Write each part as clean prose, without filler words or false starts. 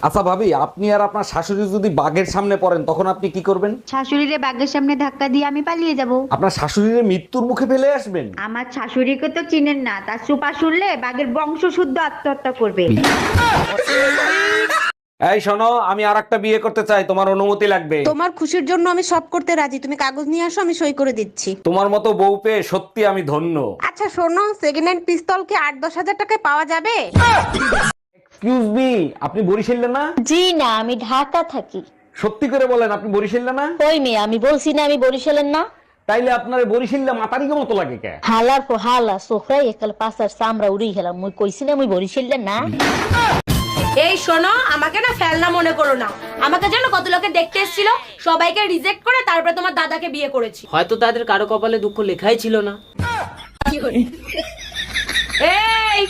আচ্ছা ভাবি, আপনি আর আপনার শাশুড়ি যদি বাঘের সামনে পড়েন তখন আপনি কি করবেন? শাশুড়িরে বাগের সামনে ধাক্কা দিয়ে আমি পালিয়ে যাব। আপনার শাশুড়ির মৃত্যুর মুখে ফেলে আসবেন? আমার শাশুড়িকে তো চিনেন না, তার সুপা শুনলে বাগের বংশ শুদ্ধ আত্মহত্যা করবে। এই শোনো, আমি আর একটা বিয়ে করতে চাই, তোমার অনুমতি লাগবে। তোমার খুশির জন্য আমি সব করতে রাজি, তুমি কাগজ নিয়ে আসো, আমি সই করে দিচ্ছি। তোমার মতো বউ পেয়ে সত্যি আমি ধন্য। আচ্ছা শোনো, সেকেন্ড হ্যান্ড পিস্তল কি 8-10 হাজার টাকায় পাওয়া যাবে? এক্সকিউজ মি, আপনি বরিশালে না? জি না, আমি ঢাকা থাকি। সত্যি করে বলেন, আপনি বরিশালে না? কই মেয়ে, আমি বলছি না আমি বরিশালের না। তাইলে আপনার বরিশালে মাতারি মতো লাগে কে? হালার পর হালা সোফরাই একাল পাশার চামড়া উড়ি গেলাম, মুই কইছি না মুই বরিশালের না। এই শোনো, আমাকে না ফেলনা মনে করো না। আমাকে জানো কত লোকে দেখতে এসেছিল, সবাইকে রিজেক্ট করে তারপরে তোমার দাদাকে বিয়ে করেছি। হয়তো তাদের কারো কপালে দুঃখ লেখাই ছিল না। এই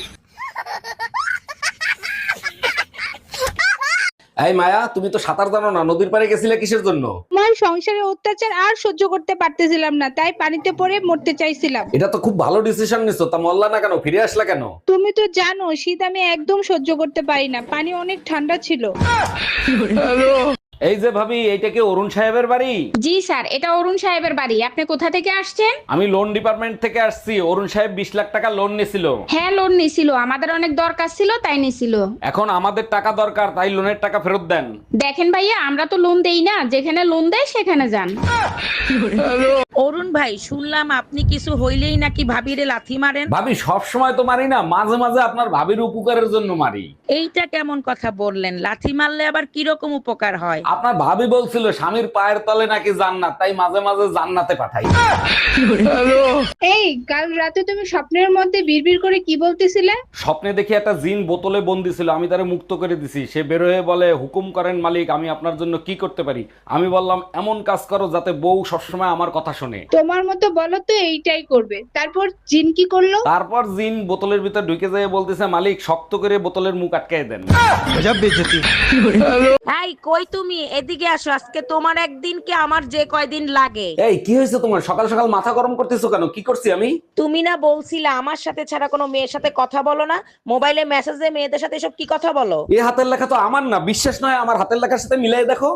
এই মায়া, তুমি তো সাঁতার জানো না, নদীর পাড়ে গেছিলে কিসের জন্য? আমার সংসারের অত্যাচার আর সহ্য করতে পারতেছিলাম না, তাই পানিতে পড়ে মরতে চাইছিলাম। এটা তো খুব ভালো ডিসিশন নিছো, তা মরলা না কেন, ফিরে আসলা কেন? তুমি তো জানো শীত আমি একদম সহ্য করতে পারি না, পানি অনেক ঠান্ডা ছিল। এই যে ভাবি, এইটা কি অরুণ সাহেবের বাড়ি? জি স্যার, এটা অরুণ সাহেবের বাড়ি। আপনি কোথা থেকে আসছেন? আমি লোন ডিপার্টমেন্ট থেকে আসছি। অরুণ সাহেব 20 লাখ টাকা লোন নিছিল। হ্যাঁ, লোন নিছিল, আমাদের অনেক দরকার ছিল তাই নিছিল। এখন আমাদের টাকা দরকার, তাই লোনের টাকা ফেরত দেন। দেখেন ভাইয়া, আমরা তো লোন দেই না, যেখানে লোন দেয় সেখানে যান। অরুণ ভাই, শুনলাম আপনি কিছু হইলেই নাকি ভাবিরে লাথি মারেন। ভাবি, সব সময় তো মারি না, মাঝে মাঝে আপনার ভাবির উপকারের জন্য মারি। এইটা কেমন কথা বললেন? লাথি মারলে আবার কিরকম উপকার হয়? আপনার ভাবি বলছিল স্বামীর পায়ের তলে নাকি জান্নাত, তাই মাঝে মাঝে জান্নাতে পাঠাই। এই কাল রাতে তুমি স্বপ্নের মধ্যে বিড়বিড় করে কি বলতেছিলে? স্বপ্নে দেখি একটা জিন বোতলে বন্দি ছিল, আমি তারে মুক্ত করে দিছি। সে বের হয়ে বলে, হুকুম করেন মালিক, আমি আপনার জন্য কি করতে পারি? আমি বললাম, এমন কাজ করো যাতে বউ সবসময় আমার কথা শোনে। তোমার মতো বলো তো এইটাই করবে। তারপর জিন কি করলো? তারপর জিন বোতলের ভিতর ঢুকে যায়, বলতেছে মালিক শক্ত করে বোতলের মুখ আটকায় দেন। এই কই তুমি, এদিকে আসো, আজকে তোমার একদিন কি আমার যে কয়দিন লাগে। এই কি হয়েছে তোমার, সকাল সকাল মাথা গরম করতেছো কেন? কি করছি আমি? তুমি না বলছিলে আমার সাথে ছাড়া কোনো মেয়ের সাথে কথা বলো না, মোবাইলে মেসেজে মেয়েদের সাথে এসব কি কথা বলো? এই হাতের লেখা তো আমার না, বিশ্বাস নয় আমার হাতের লেখার সাথে মিলাই দেখো।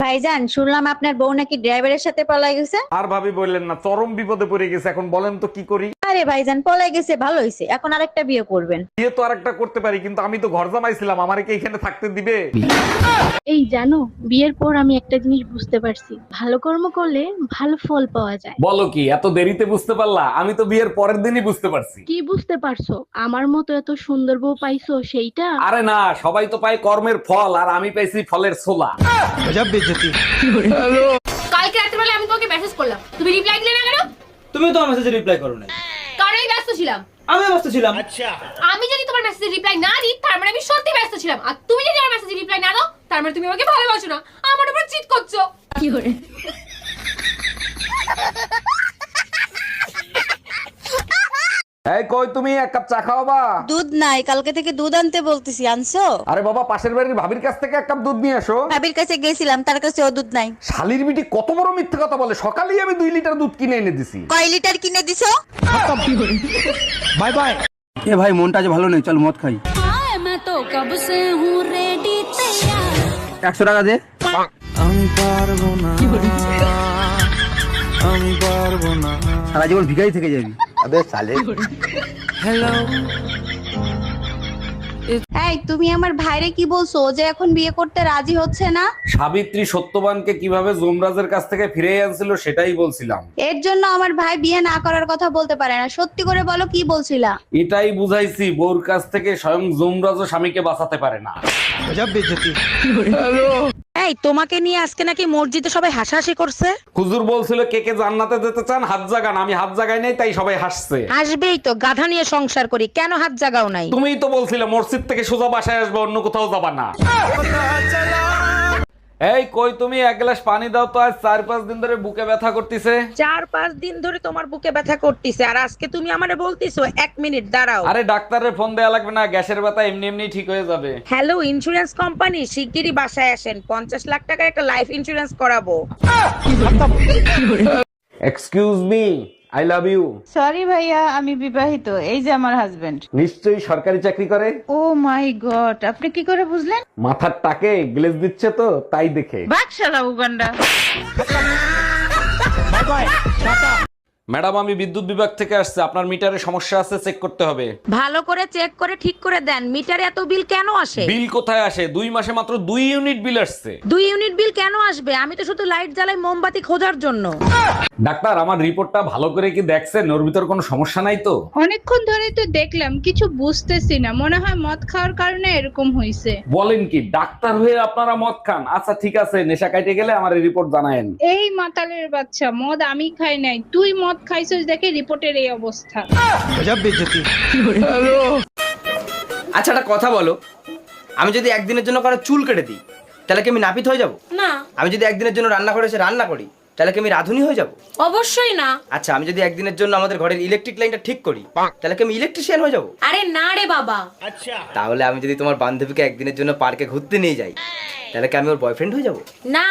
ভাইজান, শুনলাম আপনার বউ নাকি ড্রাইভারের সাথে পলাই গেছে। আর ভাবি বললেন না, চরম বিপদে পড়ে গেছে। এখন বলেন তো কি করি? আরে ভাইজান, পলাই গেছে ভালো হয়েছে, এখন আরেকটা বিয়ে করবেন। বিয়ে তো আরেকটা করতে পারি, কিন্তু আমি তো ঘর জামাইছিলাম, আমারে কি এখানে থাকতে দিবে? এই জানো, বিয়ের পর আমি একটা জিনিস বুঝতে পারছি, ভালো কর্ম করলে ভালো ফল পাওয়া যায়। বলো কি, এত দেরিতে বুঝতে পারলা? আমি তো বিয়ের পরের দিনই বুঝতে পারছি। কি বুঝতে পারছো? আমার মতো এত সুন্দর বউ পাইছো সেইটা? আরে না, সবাই তো পায় কর্মের ফল, আর আমি পাইছি ফলের ছোলা। কালকে রাত্রিবেলা আমি তোমাকে মেসেজ করলাম, তুমি রিপ্লাই দিলে না কেন? তুমি তো আমার মেসেজে রিপ্লাই করো না। কারণ আমি ব্যস্ত ছিলাম। আমি ব্যস্ত ছিলাম। আমি যদি তোমার মেসেজে রিপ্লাই না দিই তার মানে আমি সত্যি ব্যস্ত ছিলাম, আর তুমি যদি আমার মেসেজে রিপ্লাই না দাও তার মানে তুমি আমাকে ভালোবাসো না, আমার উপর চিট করছো। কি করে? এই কই তুমি, এক কাপ চা খাওয়াবা? দুধ নাই, কালকে থেকে দুধ আনতে বলতেছি, আনছো? আরে বাবা, পাশের বাড়ির ভাবির কাছ থেকে এক কাপ দুধ নিয়ে আসো। ভাবির কাছে গেছিলাম, তার কাছে ও দুধ নাই। শালির বিটি কত বড় মিথ্যে কথা বলে, সকালেই আমি 2 লিটার দুধ কিনে এনে দিছি। কয় লিটার কিনে দিছো? Bye bye. এ ভাই, মনটা আজ ভালো নেই, চল মদ খাই। 100 টাকা দে। আমি পারবো না, আমি পারবো না। সারা জীবন ভিখারি থেকে যাবি। হ্যালো। এই তুমি আমার ভাইরে কি বলছো, ও যে এখন বিয়ে করতে রাজি হচ্ছে না? সাবিত্রী সত্যবানকে কিভাবে যমরাজের কাছ থেকে ফিরে আনছিল সেটাই বলছিলাম। এর জন্য আমার ভাই বিয়ে না করার কথা বলতে পারে না। সত্যি করে বলো, কি বলছিলা? এটাই বুঝাইছি, বউর কাছ থেকে স্বয়ং যমরাজও স্বামীকে বাঁচাতে পারে না। এই তোমাকে নিয়ে আজকে নাকি মসজিদে সবাই হাসাহাসি করছে। হুজুর বলছিল কে কে জান্নাতে যেতে চান হাত জাগান, আমি হাত জাগাই নাই, তাই সবাই হাসছে। আসবেই তো, গাধা নিয়ে সংসার করি, কেন হাত জাগাও নাই? তুমিই তো বলছিলে মসজিদ থেকে সোজা বাসায় আসবে, অন্য কোথাও যাবা না। এই কই তুমি, এক গ্লাস পানি দাও তো, আজ 4-5 দিন ধরে বুকে ব্যথা করতেছে। 4-5 দিন ধরে তোমার বুকে ব্যথা করতেছে, আর আজকে তুমি আমারে বলতিছো 1 মিনিট দাঁড়াও। আরে ডাক্তারের ফোন দেয়া লাগবে না, গ্যাসের ব্যথা এমনি এমনি ঠিক হয়ে যাবে। হ্যালো ইন্স্যুরেন্স কোম্পানি, শিগগিরই বাসায় আসেন, 50 লাখ টাকার একটা লাইফ ইন্স্যুরেন্স করাবো। Excuse me, I love you. Sorry ভাইয়া, আমি বিবাহিত। এই যে আমার হাজবেন্ড। নিশ্চয়ই সরকারি চাকরি করে। ও মাই গড, আপনি কি করে বুঝলেন? মাথার টাকে গ্লেজ দিচ্ছে তো তাই দেখে। বাকশালা উগান্ডা। ম্যাডাম আমি বিদ্যুৎ বিভাগ থেকে আসছে, আপনার মিটারে সমস্যা আছে, চেক করতে হবে। ভালো করে চেক করে ঠিক করে দেন, মিটারে এত বিল কেন আসে? বিল কোথায় আসে? 2 মাসে মাত্র 2 ইউনিট বিল আসছে। 2 ইউনিট বিল কেন আসবে? আমি তো শুধু লাইট জ্বালাই মোমবাতি খোঁজার জন্য। ডাক্তার আমার রিপোর্টটা ভালো করে কি দেখছেন? ওর ভিতর কোনো সমস্যা নাই তো? অনেকক্ষণ ধরে তো দেখলাম, কিছু বুঝতেছি না, মনে হয় মদ খাওয়ার কারণে এরকম হইছে। বলেন কি? ডাক্তার হয়ে আপনারা মদ খান? আচ্ছা ঠিক আছে, নেশা কাটে গেলে আমার রিপোর্ট জানায়েন। এই মাতালের বাচ্চা, মদ আমি খাই নাই, তুই মদ খাইছিস দেখে রিপোর্টের এই অবস্থা। আচ্ছা একটা কথা বলো, আমি যদি একদিনের জন্য কারো চুল কেটে দিই তাহলে কি আমি নাপিত হয়ে যাব? না, আমি যদি একদিনের জন্য রান্না করে এসে রান্না করি তাহলে কি আমি রাঁধুনি হয়ে যাব? অবশ্যই না। আচ্ছা আমি যদি একদিনের জন্য আমাদের ঘরের ইলেকট্রিক লাইনটা ঠিক করি তাহলে কি আমি ইলেকট্রিশিয়ান হয়ে যাব? আরে না রে বাবা। তাহলে আমি যদি তোমার বান্ধবীকে একদিনের জন্য পার্কে ঘুরতে নিয়ে যাই তাহলে কি আমি ওর বয়ফ্রেন্ড হয়ে যাব? না।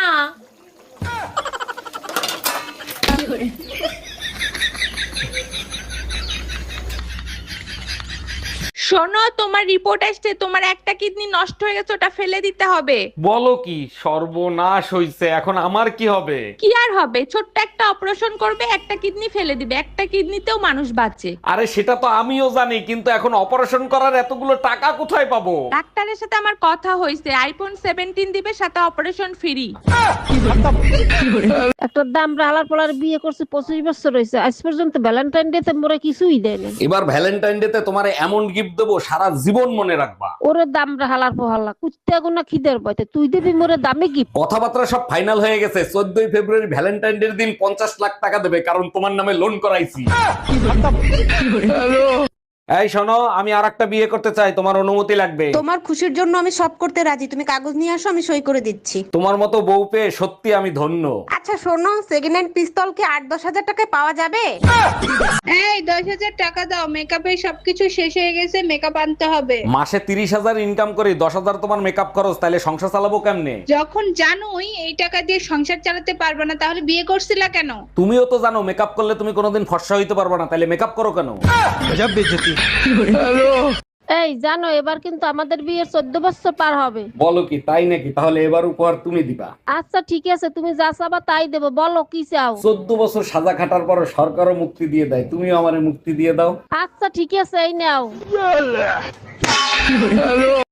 শোনো, তোমার রিপোর্ট আসছে, তোমার একটা কিডনি নষ্ট হয়ে গেছে, ওটা ফেলে দিতে হবে। বলো কি? সর্বনাশ হইছে, এখন আমার কি হবে? কি আর হবে, ছোট্ট একটা অপারেশন করবে, একটা কিডনি ফেলে দিবে। একটা কিডনিতেও মানুষ বাঁচে। আরে সেটা তো আমিও জানি, কিন্তু এখন অপারেশন করার এতগুলো টাকা কোথায় পাবো? ডাক্তারের সাথে আমার কথা হয়েছে, আইফোন 17 দিবে, সাথে অপারেশন ফ্রি। একটা দামরা হালার পলার বিয়ে করছে 25 বছর হয়েছে, আজ পর্যন্ত ভ্যালেন্টাইন ডে তে মোরে কিছুই দেয় না। এবার ভ্যালেন্টাইন ডে তে তোমার এমন গিফট দেবো সারা জীবন মনে রাখবা। ওরে দামরা হালার পোহালা কুত্তা গুনা খিদের বইতে তুই দিবি মোরে দামে গিফট। কথাবার্তা সব ফাইনাল হয়ে গেছে, 14ই ফেব্রুয়ারি ভ্যালেন্টাইন ডে দিন 50 লাখ টাকা দেবে, কারণ তোমার নামে লোন করাইছি। এই শোনো, আমি আরেকটা বিয়ে করতে চাই, তোমার অনুমতি লাগবে। তোমার খুশির জন্য আমি সব করতে রাজি, তুমি কাগজ নিয়ে আসো, আমি সই করে দিচ্ছি। তোমার মতো বউ পেয়ে সত্যি আমি ধন্য। আচ্ছা শোনো, সেকেন্ড হ্যান্ড পিস্তল কি 8-10 হাজার টাকায় পাওয়া যাবে? এই 10,000 টাকা দাও, মেকআপের সবকিছু শেষ হয়ে গেছে, মেকআপ আনতে হবে। মাসে 30,000 ইনকাম করি, 10,000 তোমার মেকআপ খরচ, তাহলে সংসার চালাবো কেমনে? যখন জানোই এই টাকা দিয়ে সংসার চালাতে পারবে না, তাহলে বিয়ে করছিলা কেন? তুমিও তো জানো মেকআপ করলে তুমি কোনোদিন ফর্সা হইতে পারবে না, তাহলে মেকআপ করো কেন? এই জানো, এবার কিন্তু আমাদের বিয়ের 14 বছর পার হবে। বলো কি? তাই নাকি? তাহলে এবার উপহার তুমি দিবা। আচ্ছা ঠিক আছে, তুমি যা চাবা তাই দেবো, বলো কি চাও? 14 বছর সাজা খাটার পর সরকারও মুক্তি দিয়ে দেয়, তুমিও আমারে মুক্তি দিয়ে দাও। আচ্ছা ঠিক আছে, এই নাও।